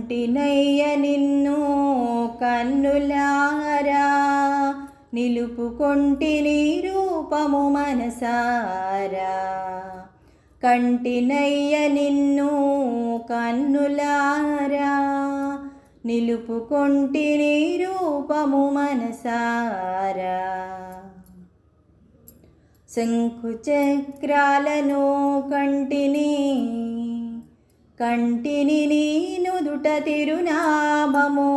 కంటినయ్య నిన్ను కన్నులారా, నిలుపుకొంటిని రూపము మనసారా. కంటినయ్య నిన్ను కన్నులారా, నిలుపుకొంటిని రూపము మనసారా. శంఖు చక్రాలను కంటిని, కంటిని నీ నుదుట తిరునామము.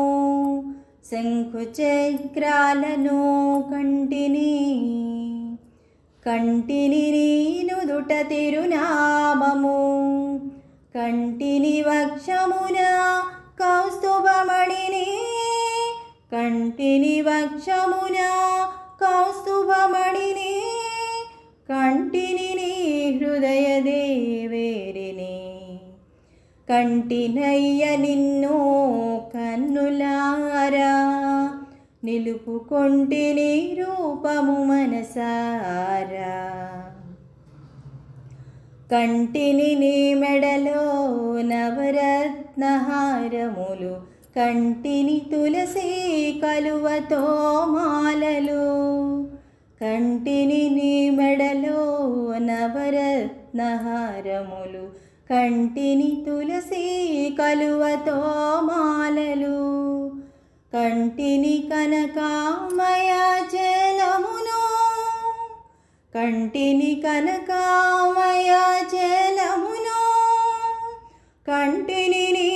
శంఖు చక్రాలను కంటిని, కంటిని నీ నుదుట తిరునామము. కంటిని వక్షమున కౌస్తుభమణిని, కంటిని వక్షమున కౌస్తుభమణిని. కంటిని నీ హృదయ దేవేరిని, కంటినయ్య నిన్ను కన్నులారా, నిలుపుకొంటిని రూపము మనసారా. కంటిని నీ మెడలో నవరత్నహారములు, కంటిని తులసి కలువతో మాలలు. కంటిని నీ మెడలో నవరత్నహారములు, కంటిని తులసి కలువతో మాలలు. కంటిని కనకామయాచలమును, కంటిని కనకామయాచలమును. కంటిని నీ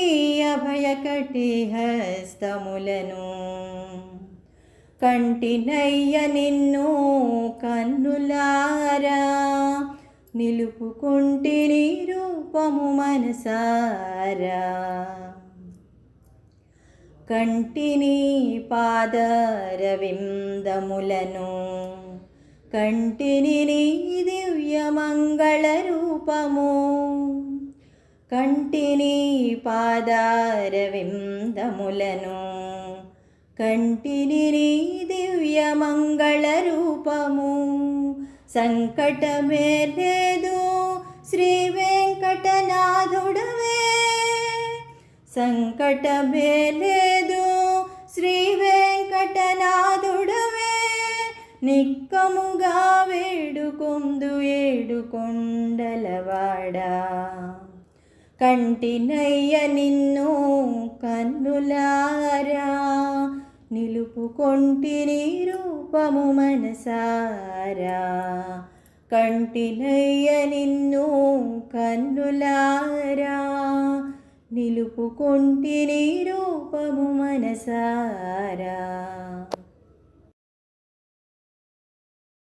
అభయకటి హస్తములను. కంటినయ్య నిన్ను కన్నులారా, నిలుపుకొంటిని రూపము మనసారా. కంటిని పాదరవిందములను, కంటిని నీ దివ్య మంగళ రూపము. కంటిని పాదరవిందములను, కంటిని నీ దివ్య మంగళ రూపము. సంకటమే లేదు శ్రీ వెంకటనాథుడవే, సంకటమే లేదు శ్రీ వెంకటనాథుడవే. నిక్కముగా వేడుకొందు ఏడుకొండలవాడా, కంటినయ్య నిన్ను కన్నులారా, నిలుపుకొంటిని రూపము మనసారా. కంటినయ్య నిన్ను కన్నులారా, నిలుపుకొంటిని రూపము మనసారా.